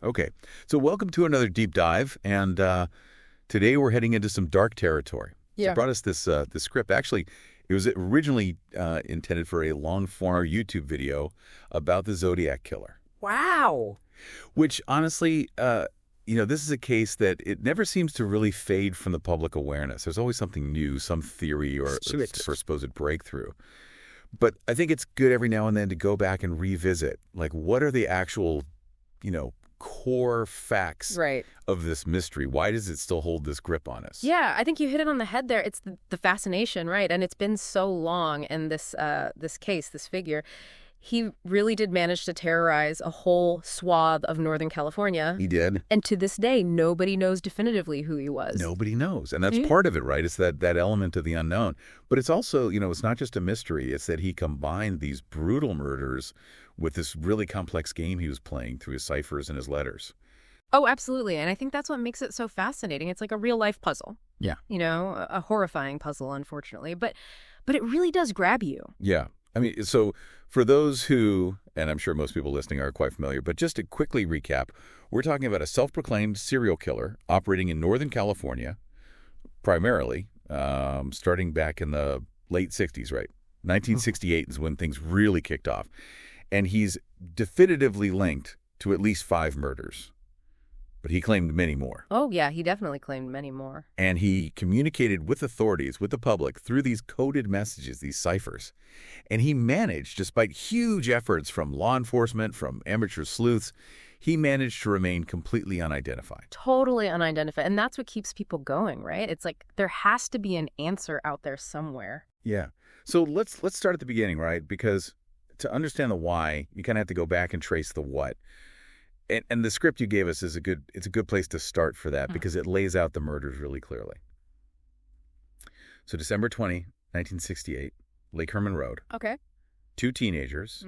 Okay, so welcome to another deep dive, and today we're heading into some dark territory. So Yeah. I brought us this script. Actually, it was originally intended for a long-form YouTube video about the Zodiac Killer, Wow. which honestly, this is a case that it never seems to really fade from the public awareness. There's always something new, some theory or supposed breakthrough. But I think it's good every now and then to go back and revisit, like, what are the actual, core facts Right. of this mystery? Why does it still hold this grip on us? Yeah, I think you hit it on the head there. It's the fascination, right? And it's been so long, and this case, this figure, he really did manage to terrorize a whole swath of Northern California. He did. And to this day, nobody knows definitively who he was. Nobody knows. And that's part of it, right? It's that element of the unknown. But it's also, it's not just a mystery. It's that he combined these brutal murders with this really complex game he was playing through his ciphers and his letters. Oh, absolutely. And I think that's what makes it so fascinating. It's like a real life puzzle. Yeah. A horrifying puzzle, unfortunately. But it really does grab you. Yeah. I mean, so for those who, and I'm sure most people listening are quite familiar, but just to quickly recap, we're talking about a self-proclaimed serial killer operating in Northern California, primarily, starting back in the late 60s, right? 1968 is when things really kicked off. And he's definitively linked to at least 5 murders. But he claimed many more. Oh, yeah, he definitely claimed many more. And he communicated with authorities, with the public, through these coded messages, these ciphers. And he managed, despite huge efforts from law enforcement, from amateur sleuths, he managed to remain completely unidentified. Totally unidentified. And that's what keeps people going, right? It's like there has to be an answer out there somewhere. Yeah. So let's start at the beginning, right? Because to understand the why, you kind of have to go back and trace the what. And the script you gave us is a good place to start for that because it lays out the murders really clearly. So December 20, 1968, Lake Herman Road. Okay. 2 teenagers,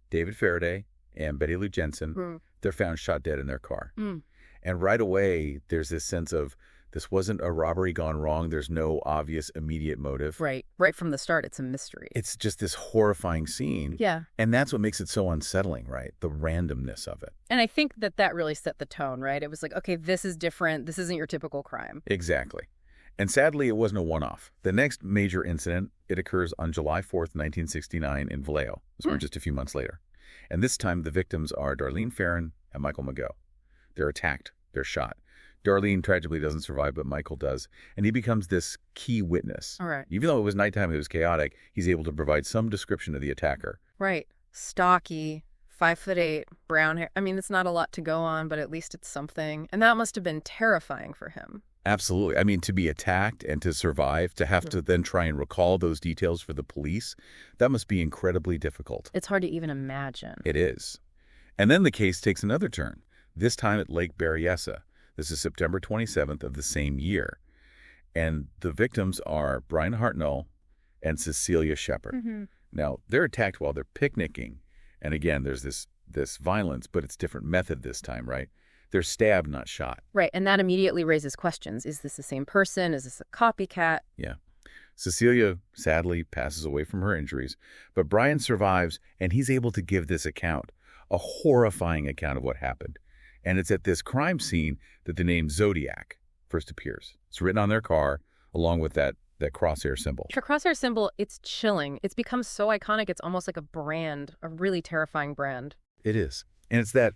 David Faraday and Betty Lou Jensen, they're found shot dead in their car. And right away, there's this sense of this wasn't a robbery gone wrong. There's no obvious immediate motive. Right. Right from the start, it's a mystery. It's just this horrifying scene. Yeah. And that's what makes it so unsettling, right? The randomness of it. And I think that really set the tone, right? It was like, okay, this is different. This isn't your typical crime. Exactly. And sadly, it wasn't a one-off. The next major incident, it occurs on July 4th, 1969 in Vallejo. So we're just a few months later. And this time, the victims are Darlene Ferrin and Michael Mageau. They're attacked. They're shot. Darlene tragically doesn't survive, but Michael does. And he becomes this key witness. All right. Even though it was nighttime, it was chaotic, he's able to provide some description of the attacker. Right. Stocky, 5'8", brown hair. I mean, it's not a lot to go on, but at least it's something. And that must have been terrifying for him. Absolutely. I mean, to be attacked and to survive, to have to then try and recall those details for the police, that must be incredibly difficult. It's hard to even imagine. It is. And then the case takes another turn, this time at Lake Berryessa. This is September 27th of the same year. And the victims are Brian Hartnell and Cecilia Shepard. Now, they're attacked while they're picnicking. And again, there's this violence, but it's different method this time, right? They're stabbed, not shot. Right, and that immediately raises questions. Is this the same person? Is this a copycat? Yeah. Cecilia, sadly, passes away from her injuries, but Brian survives, and he's able to give this account, a horrifying account of what happened. And it's at this crime scene that the name Zodiac first appears. It's written on their car, along with that crosshair symbol. The crosshair symbol, it's chilling. It's become so iconic, it's almost like a brand, a really terrifying brand. It is. And it's that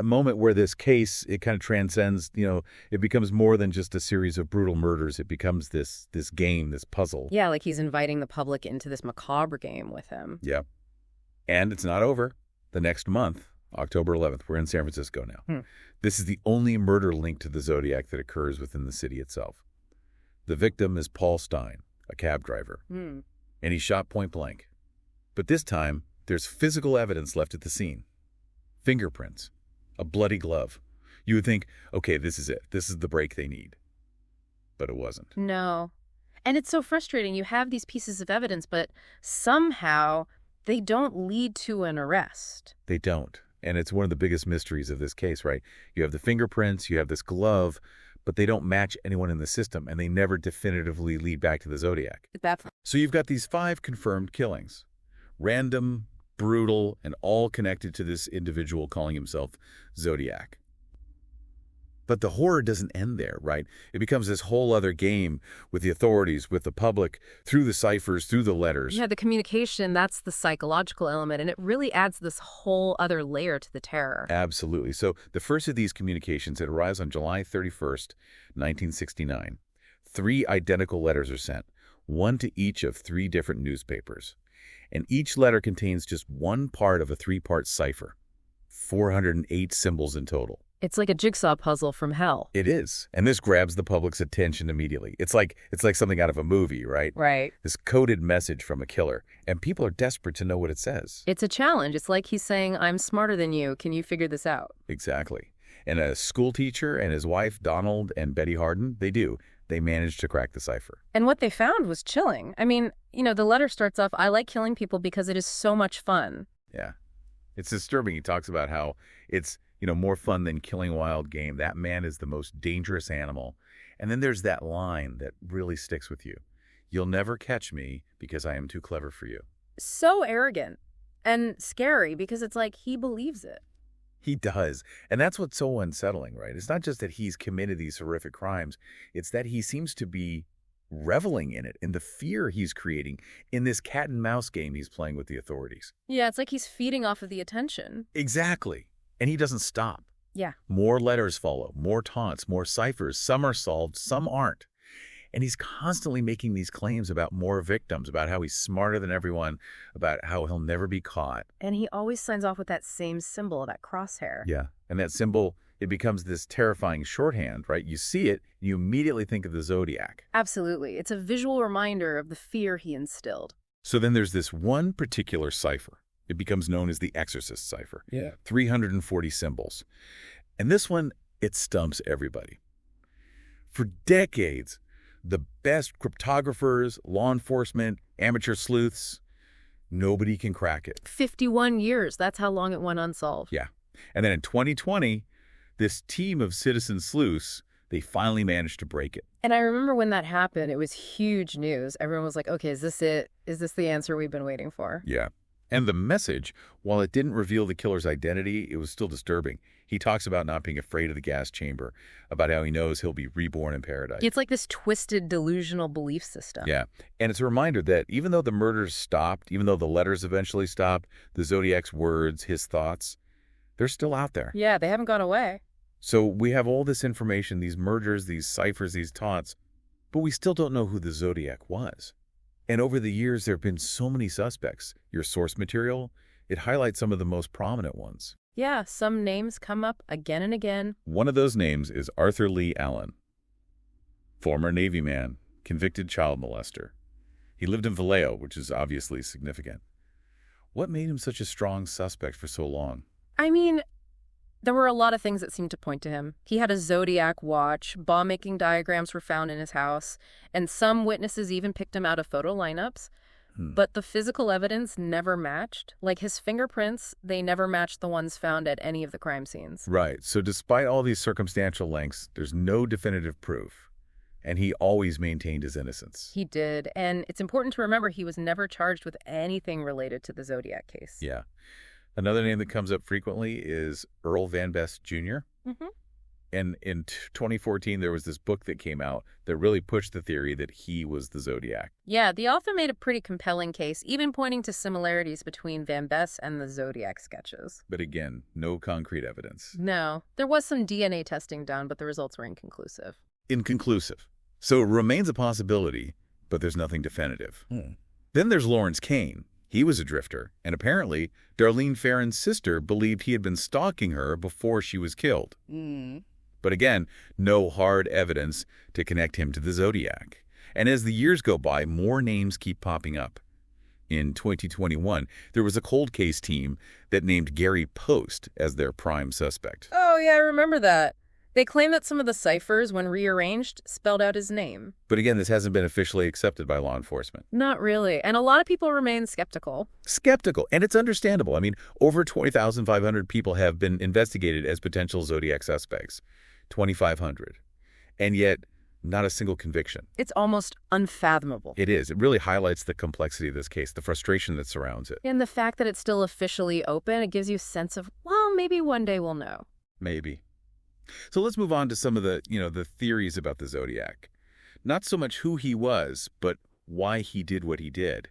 moment where this case, it kind of transcends, it becomes more than just a series of brutal murders. It becomes this game, this puzzle. Yeah, like he's inviting the public into this macabre game with him. Yeah. And it's not over. The next month, October 11th, we're in San Francisco now. This is the only murder linked to the Zodiac that occurs within the city itself. The victim is Paul Stein, a cab driver, and he's shot point blank. But this time, there's physical evidence left at the scene. Fingerprints, a bloody glove. You would think, okay, this is it. This is the break they need. But it wasn't. No. And it's so frustrating. You have these pieces of evidence, but somehow they don't lead to an arrest. They don't. And it's one of the biggest mysteries of this case, right? You have the fingerprints, you have this glove, but they don't match anyone in the system, and they never definitively lead back to the Zodiac. So you've got these 5 confirmed killings. Random, brutal, and all connected to this individual calling himself Zodiac. But the horror doesn't end there, right? It becomes this whole other game with the authorities, with the public, through the ciphers, through the letters. Yeah, the communication, that's the psychological element, and it really adds this whole other layer to the terror. Absolutely. So the first of these communications, it arrives on July 31st, 1969. 3 identical letters are sent, one to each of 3 different newspapers. And each letter contains just one part of a 3-part cipher. 408 symbols in total. It's like a jigsaw puzzle from hell. It is. And this grabs the public's attention immediately. It's like something out of a movie, right? Right. This coded message from a killer. And people are desperate to know what it says. It's a challenge. It's like he's saying, I'm smarter than you. Can you figure this out? Exactly. And a school teacher and his wife, Donald and Betty Harden, they do. They managed to crack the cipher. And what they found was chilling. I mean, the letter starts off, I like killing people because it is so much fun. Yeah. It's disturbing. He talks about how it's, more fun than killing wild game. That man is the most dangerous animal. And then there's that line that really sticks with you. You'll never catch me because I am too clever for you. So arrogant and scary because it's like he believes it. He does. And that's what's so unsettling, right? It's not just that he's committed these horrific crimes. It's that he seems to be reveling in it, in the fear he's creating, in this cat and mouse game he's playing with the authorities. Yeah, it's like he's feeding off of the attention. Exactly. And he doesn't stop. Yeah. More letters follow, more taunts, more ciphers. Some are solved, some aren't. And he's constantly making these claims about more victims, about how he's smarter than everyone, about how he'll never be caught. And he always signs off with that same symbol, that crosshair. Yeah. And that symbol, it becomes this terrifying shorthand, right? You see it, and you immediately think of the Zodiac. Absolutely. It's a visual reminder of the fear he instilled. So then there's this one particular cipher. It becomes known as the Exorcist cipher. Yeah. 340 symbols. And this one, it stumps everybody. For decades, the best cryptographers, law enforcement, amateur sleuths, nobody can crack it. 51 years. That's how long it went unsolved. Yeah. And then in 2020, this team of citizen sleuths, they finally managed to break it. And I remember when that happened, it was huge news. Everyone was like, okay, is this it? Is this the answer we've been waiting for? Yeah. And the message, while it didn't reveal the killer's identity, it was still disturbing. He talks about not being afraid of the gas chamber, about how he knows he'll be reborn in paradise. It's like this twisted, delusional belief system. Yeah. And it's a reminder that even though the murders stopped, even though the letters eventually stopped, the Zodiac's words, his thoughts, they're still out there. Yeah, they haven't gone away. So we have all this information, these murders, these ciphers, these taunts, but we still don't know who the Zodiac was. And over the years, there have been so many suspects. Your source material, it highlights some of the most prominent ones. Yeah, some names come up again and again. One of those names is Arthur Lee Allen, former Navy man, convicted child molester. He lived in Vallejo, which is obviously significant. What made him such a strong suspect for so long? I mean, there were a lot of things that seemed to point to him. He had a Zodiac watch, bomb-making diagrams were found in his house, and some witnesses even picked him out of photo lineups. But the physical evidence never matched. Like his fingerprints, they never matched the ones found at any of the crime scenes. Right. So despite all these circumstantial links, there's no definitive proof. And he always maintained his innocence. He did. And it's important to remember he was never charged with anything related to the Zodiac case. Yeah. Another name that comes up frequently is Earl Van Best Jr. Mm-hmm. And in 2014, there was this book that came out that really pushed the theory that he was the Zodiac. Yeah, the author made a pretty compelling case, even pointing to similarities between Van Best and the Zodiac sketches. But again, no concrete evidence. No. There was some DNA testing done, but the results were inconclusive. Inconclusive. So it remains a possibility, but there's nothing definitive. Then there's Lawrence Kane. He was a drifter, and apparently Darlene Ferrin's sister believed he had been stalking her before she was killed. But again, no hard evidence to connect him to the Zodiac. And as the years go by, more names keep popping up. In 2021, there was a cold case team that named Gary Post as their prime suspect. Oh, yeah, I remember that. They claim that some of the ciphers, when rearranged, spelled out his name. But again, this hasn't been officially accepted by law enforcement. Not really. And a lot of people remain skeptical. Skeptical. And it's understandable. I mean, over 20,500 people have been investigated as potential Zodiac suspects. 2,500. And yet, not a single conviction. It's almost unfathomable. It is. It really highlights the complexity of this case, the frustration that surrounds it. And the fact that it's still officially open, it gives you a sense of, well, maybe one day we'll know. Maybe. So let's move on to some of the theories about the Zodiac. Not so much who he was, but why he did what he did.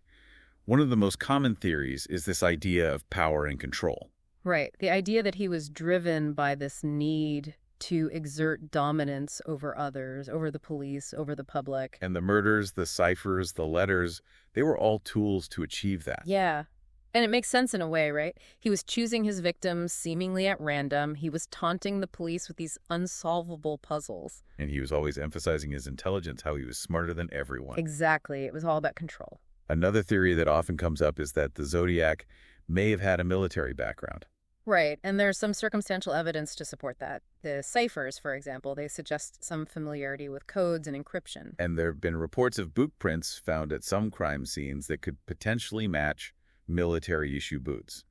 One of the most common theories is this idea of power and control. Right. The idea that he was driven by this need to exert dominance over others, over the police, over the public. And the murders, the ciphers, the letters, they were all tools to achieve that. Yeah. And it makes sense in a way, right? He was choosing his victims seemingly at random. He was taunting the police with these unsolvable puzzles. And he was always emphasizing his intelligence, how he was smarter than everyone. Exactly. It was all about control. Another theory that often comes up is that the Zodiac may have had a military background. Right, and there's some circumstantial evidence to support that. The ciphers, for example, they suggest some familiarity with codes and encryption. And there have been reports of boot prints found at some crime scenes that could potentially match military-issue boots.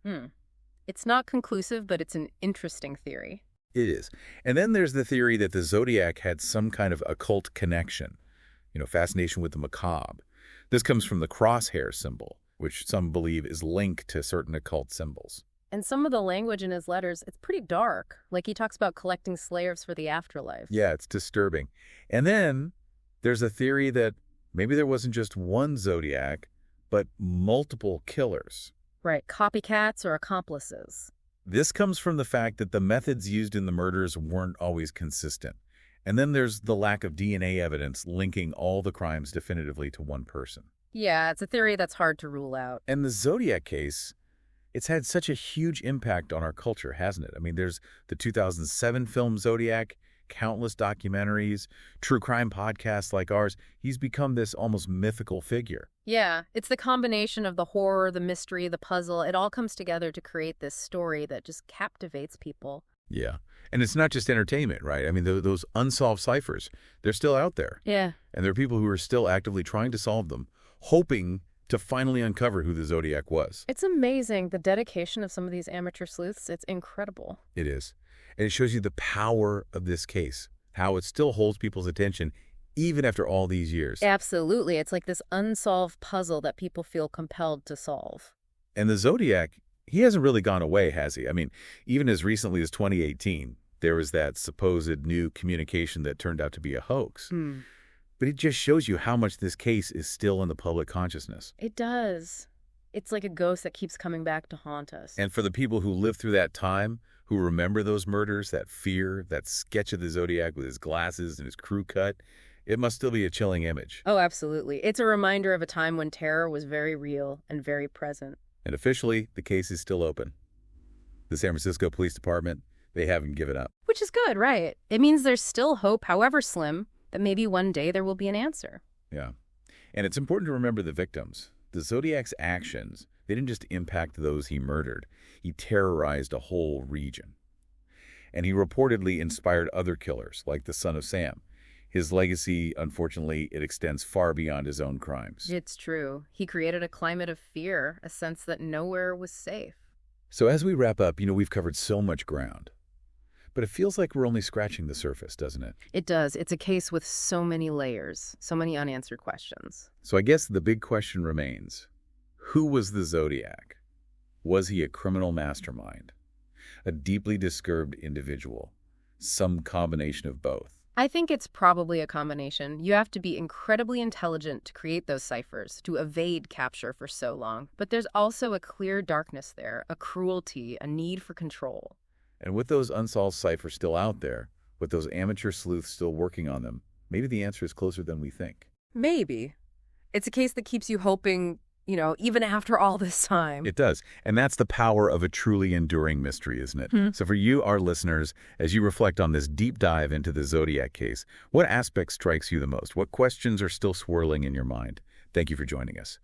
It's not conclusive, but it's an interesting theory. It is. And then there's the theory that the Zodiac had some kind of occult connection, fascination with the macabre. This comes from the crosshair symbol, which some believe is linked to certain occult symbols. And some of the language in his letters, it's pretty dark. Like he talks about collecting slaves for the afterlife. Yeah, it's disturbing. And then there's a theory that maybe there wasn't just one Zodiac, but multiple killers. Right, copycats or accomplices. This comes from the fact that the methods used in the murders weren't always consistent. And then there's the lack of DNA evidence linking all the crimes definitively to one person. Yeah, it's a theory that's hard to rule out. And the Zodiac case, it's had such a huge impact on our culture, hasn't it? I mean, there's the 2007 film Zodiac, countless documentaries, true crime podcasts like ours. He's become this almost mythical figure. Yeah, it's the combination of the horror, the mystery, the puzzle. It all comes together to create this story that just captivates people. Yeah. And it's not just entertainment, right? I mean, those unsolved ciphers, they're still out there. Yeah. And there are people who are still actively trying to solve them, hoping to finally uncover who the Zodiac was. It's amazing, the dedication of some of these amateur sleuths. It's incredible. It is. And it shows you the power of this case, how it still holds people's attention even after all these years. Absolutely. It's like this unsolved puzzle that people feel compelled to solve. And the Zodiac, he hasn't really gone away, has he? I mean, even as recently as 2018, there was that supposed new communication that turned out to be a hoax. But it just shows you how much this case is still in the public consciousness. It does. It's like a ghost that keeps coming back to haunt us. And for the people who lived through that time, who remember those murders, that fear, that sketch of the Zodiac with his glasses and his crew cut, it must still be a chilling image. Oh, absolutely. It's a reminder of a time when terror was very real and very present. And officially, the case is still open. The San Francisco Police Department, they haven't given up. Which is good, right? It means there's still hope, however slim, that maybe one day there will be an answer. Yeah. And it's important to remember the victims. The Zodiac's actions, they didn't just impact those he murdered. He terrorized a whole region. And he reportedly inspired other killers, like the son of Sam. His legacy, unfortunately, it extends far beyond his own crimes. It's true. He created a climate of fear, a sense that nowhere was safe. So as we wrap up, we've covered so much ground. But it feels like we're only scratching the surface, doesn't it? It does. It's a case with so many layers, so many unanswered questions. So I guess the big question remains, who was the Zodiac? Was he a criminal mastermind? A deeply disturbed individual? Some combination of both? I think it's probably a combination. You have to be incredibly intelligent to create those ciphers, to evade capture for so long. But there's also a clear darkness there, a cruelty, a need for control. And with those unsolved ciphers still out there, with those amateur sleuths still working on them, maybe the answer is closer than we think. Maybe. It's a case that keeps you hoping, even after all this time. It does. And that's the power of a truly enduring mystery, isn't it? So for you, our listeners, as you reflect on this deep dive into the Zodiac case, what aspect strikes you the most? What questions are still swirling in your mind? Thank you for joining us.